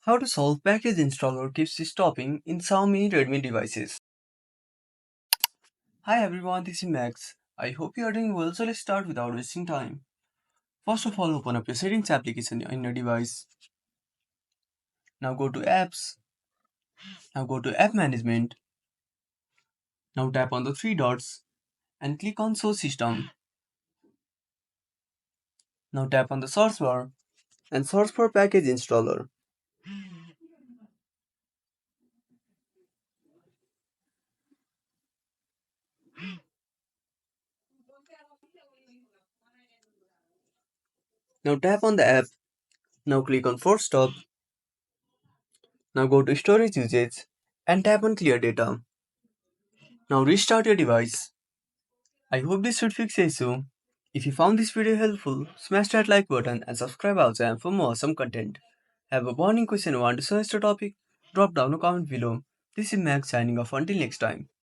How to solve package installer keeps stopping in Xiaomi Redmi devices. Hi everyone, this is Max. I hope you are doing well, so let's start without wasting time. First of all, open up your settings application in your device. Now go to apps. Now go to app management. Now tap on the three dots and click on show system. Now tap on the search bar and search for package installer. Now tap on the app. Now click on force stop. Now go to storage usage and tap on clear data. Now restart your device. I hope this should fix the issue. If you found this video helpful, smash that like button and subscribe our channel for more awesome content. Have a burning question or want to suggest a topic? Drop down a comment below. This is Max signing off until next time.